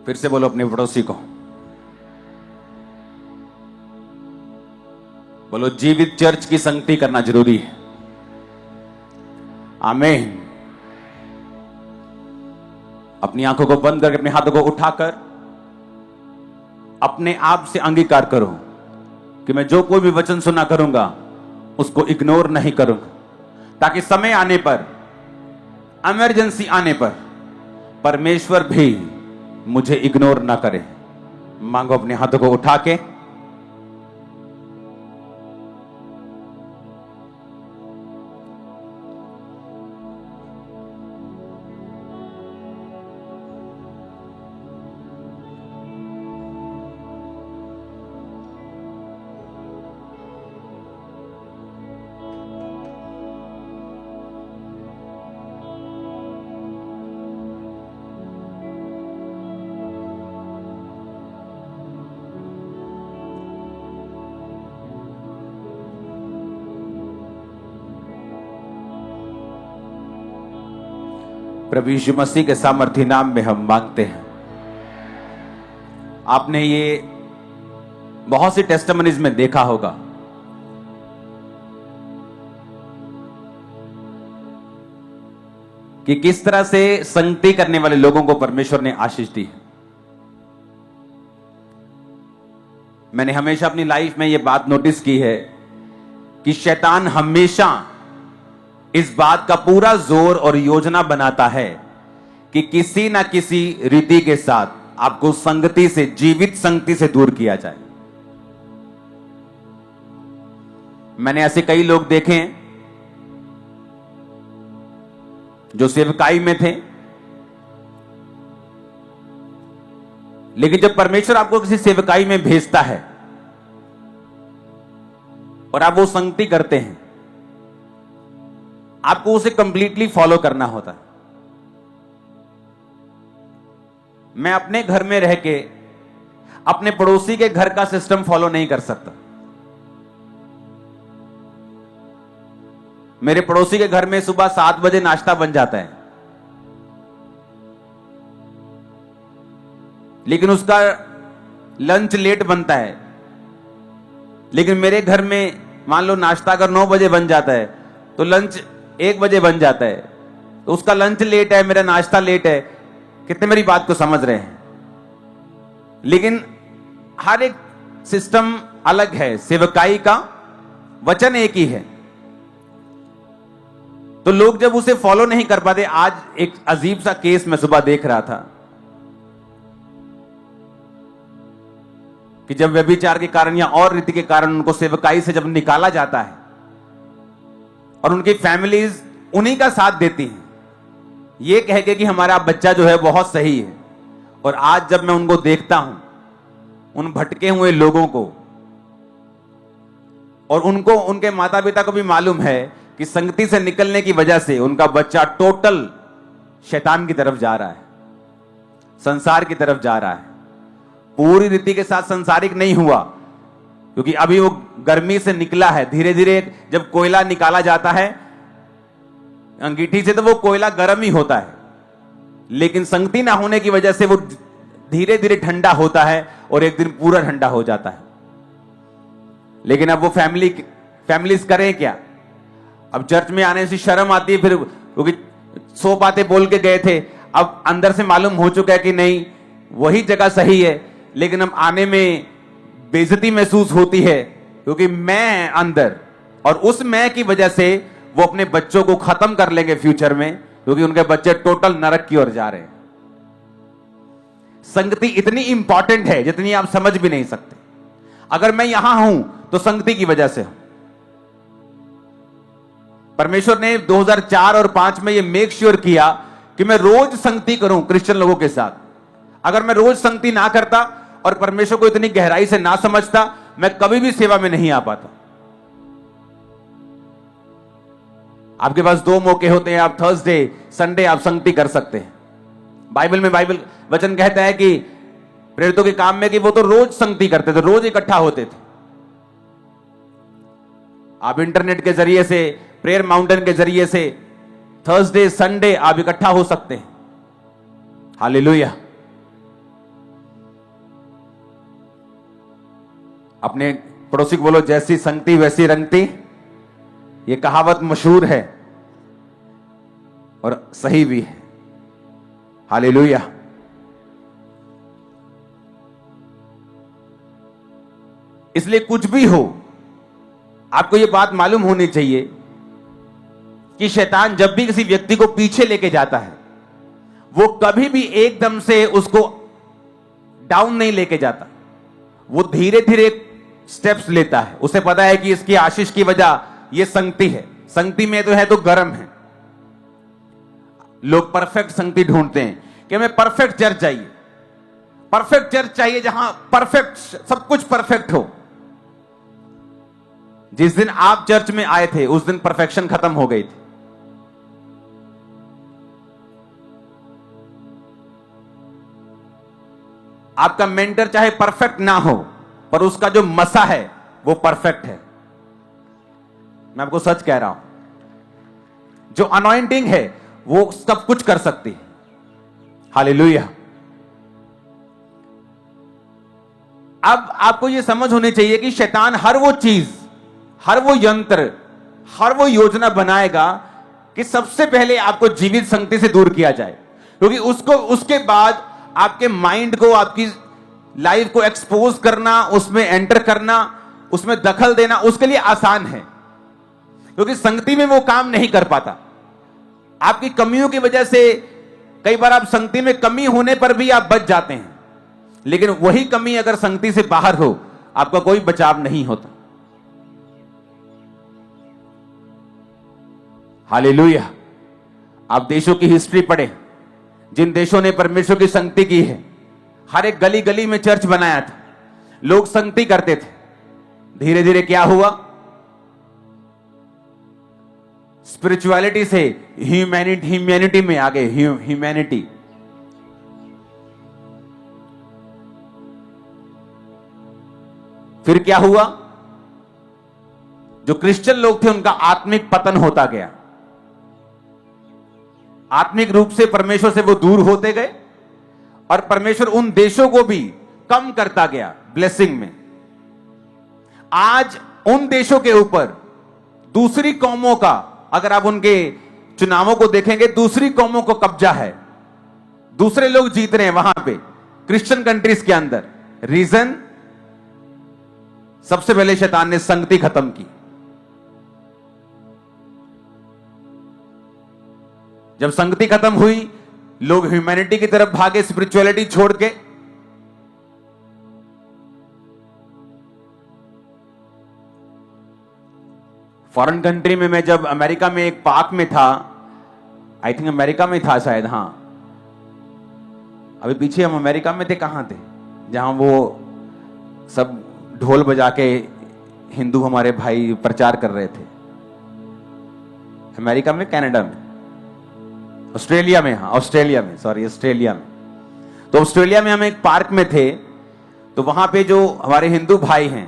फिर से बोलो अपने पड़ोसी को, बोलो जीवित चर्च की संगति करना जरूरी है। आमीन। अपनी आंखों को बंद करके अपने हाथों को उठाकर अपने आप से अंगीकार करो कि मैं जो कोई भी वचन सुना करूंगा उसको इग्नोर नहीं करूंगा, ताकि समय आने पर, इमरजेंसी आने पर परमेश्वर भी मुझे इग्नोर ना करे। मांगो अपने हाथों को उठा के। प्रभु यीशु मसीह के सामर्थी नाम में हम मांगते हैं। आपने ये बहुत सी टेस्टिमनीज में देखा होगा कि किस तरह से संगति करने वाले लोगों को परमेश्वर ने आशीष दी है। मैंने हमेशा अपनी लाइफ में यह बात नोटिस की है कि शैतान हमेशा इस बात का पूरा जोर और योजना बनाता है कि किसी ना किसी रीति के साथ आपको संगति से, जीवित संगति से दूर किया जाए। मैंने ऐसे कई लोग देखे हैं जो सेवकाई में थे, लेकिन जब परमेश्वर आपको किसी सेवकाई में भेजता है और आप वो संगति करते हैं, आपको उसे कंप्लीटली फॉलो करना होता है। मैं अपने घर में रह के अपने पड़ोसी के घर का सिस्टम फॉलो नहीं कर सकता। मेरे पड़ोसी के घर में सुबह 7 बजे नाश्ता बन जाता है, लेकिन उसका लंच लेट बनता है। लेकिन मेरे घर में मान लो नाश्ता अगर 9 बजे बन जाता है तो लंच 1 बजे बन जाता है, तो उसका लंच लेट है, मेरा नाश्ता लेट है। कितने मेरी बात को समझ रहे हैं? लेकिन हर एक सिस्टम अलग है, सेवकाई का वचन एक ही है। तो लोग जब उसे फॉलो नहीं कर पाते, आज एक अजीब सा केस मैं सुबह देख रहा था कि जब व्यभिचार के कारण या और रीति के कारण उनको सेवकाई से जब निकाला जाता है और उनकी फैमिलीज उन्हीं का साथ देती हैं, ये कह के कि हमारा बच्चा जो है बहुत सही है। और आज जब मैं उनको देखता हूं, उन भटके हुए लोगों को, और उनको, उनके माता पिता को भी मालूम है कि संगति से निकलने की वजह से उनका बच्चा टोटल शैतान की तरफ जा रहा है, संसार की तरफ जा रहा है। पूरी रीति के साथ संसारिक नहीं हुआ, क्योंकि अभी वो गर्मी से निकला है। धीरे धीरे जब कोयला निकाला जाता है अंगीठी से, तो वो कोयला गर्म ही होता है, लेकिन संगति ना होने की वजह से वो धीरे धीरे ठंडा होता है और एक दिन पूरा ठंडा हो जाता है। लेकिन अब वो फैमिलीज करें क्या? अब चर्च में आने से शर्म आती है, फिर क्योंकि 100 बातें बोल के गए थे, अब अंदर से मालूम हो चुका है कि नहीं वही जगह सही है, लेकिन अब आने में बेइज्जती महसूस होती है, क्योंकि मैं अंदर, और उस मैं की वजह से वो अपने बच्चों को खत्म कर लेंगे फ्यूचर में, क्योंकि उनके बच्चे टोटल नरक की ओर जा रहे हैं। संगति इतनी इंपॉर्टेंट है जितनी आप समझ भी नहीं सकते। अगर मैं यहां हूं तो संगति की वजह से हूं। परमेश्वर ने 2004 और 5 में यह मेक श्योर किया कि मैं रोज संगति करूं क्रिश्चियन लोगों के साथ। अगर मैं रोज संगति ना करता और परमेश्वर को इतनी गहराई से ना समझता, मैं कभी भी सेवा में नहीं आ पाता। आपके पास 2 मौके होते हैं, आप थर्सडे, संडे आप संगति कर सकते हैं। बाइबल वचन कहता है कि प्रेरितों के काम में कि वो तो रोज संगति करते थे, रोज इकट्ठा होते थे। आप इंटरनेट के जरिए से, प्रेयर माउंटेन के जरिए से थर्सडे, संडे आप इकट्ठा हो सकते हैं। हालेलुया। अपने पड़ोसी को बोलो, जैसी संगति वैसी रंगती। ये कहावत मशहूर है और सही भी है। हालेलुया। इसलिए कुछ भी हो, आपको यह बात मालूम होनी चाहिए कि शैतान जब भी किसी व्यक्ति को पीछे लेके जाता है, वो कभी भी एकदम से उसको डाउन नहीं लेके जाता। वो धीरे धीरे स्टेप्स लेता है। उसे पता है कि इसकी आशीष की वजह ये संगति है। संगति में तो है तो गर्म है। लोग परफेक्ट संगति ढूंढते हैं कि हमें परफेक्ट चर्च चाहिए, परफेक्ट चर्च चाहिए जहां परफेक्ट, सब कुछ परफेक्ट हो। जिस दिन आप चर्च में आए थे उस दिन परफेक्शन खत्म हो गई थी। आपका मेंटर चाहे परफेक्ट ना हो, पर उसका जो मसा है वो परफेक्ट है। मैं आपको सच कह रहा हूं, जो अनॉइंटिंग है वो सब कुछ कर सकती है। हालेलुया। अब आपको यह समझ होनी चाहिए कि शैतान हर वो चीज, हर वो यंत्र, हर वो योजना बनाएगा कि सबसे पहले आपको जीवित संगति से दूर किया जाए, क्योंकि उसके बाद आपके माइंड को, आपकी लाइफ को एक्सपोज करना, उसमें एंटर करना, उसमें दखल देना उसके लिए आसान है, क्योंकि संगति में वो काम नहीं कर पाता। आपकी कमियों की वजह से कई बार आप संगति में कमी होने पर भी आप बच जाते हैं, लेकिन वही कमी अगर संगति से बाहर हो, आपका कोई बचाव नहीं होता। हालेलुया। आप देशों की हिस्ट्री पढ़े, जिन देशों ने परमेश्वर की संगति की है, हर एक गली गली में चर्च बनाया था, लोग संगति करते थे। धीरे धीरे क्या हुआ, स्पिरिचुअलिटी से ह्यूमैनिटी में आ गए। ह्यूमैनिटी। फिर क्या हुआ, जो क्रिश्चियन लोग थे उनका आत्मिक पतन होता गया। आत्मिक रूप से परमेश्वर से वो दूर होते गए और परमेश्वर उन देशों को भी कम करता गया ब्लेसिंग में। आज उन देशों के ऊपर दूसरी कौमों का, अगर आप उनके चुनावों को देखेंगे, दूसरी कौमों को कब्जा है। दूसरे लोग जीत रहे हैं वहां पे क्रिश्चियन कंट्रीज के अंदर। रीजन, सबसे पहले शैतान ने संगति खत्म की। जब संगति खत्म हुई, लोग ह्यूमैनिटी की तरफ भागे, स्पिरिचुअलिटी छोड़ के। फॉरेन कंट्री में, मैं जब अमेरिका में एक पार्क में था, आई थिंक अमेरिका में था शायद, हां अभी पीछे हम अमेरिका में थे, कहां थे, जहां वो सब ढोल बजा के हिंदू हमारे भाई प्रचार कर रहे थे। अमेरिका में, कनाडा में, ऑस्ट्रेलिया में, हाँ ऑस्ट्रेलिया में, सॉरी ऑस्ट्रेलिया में। तो ऑस्ट्रेलिया में हम एक पार्क में थे, तो वहां पे जो हमारे हिंदू भाई हैं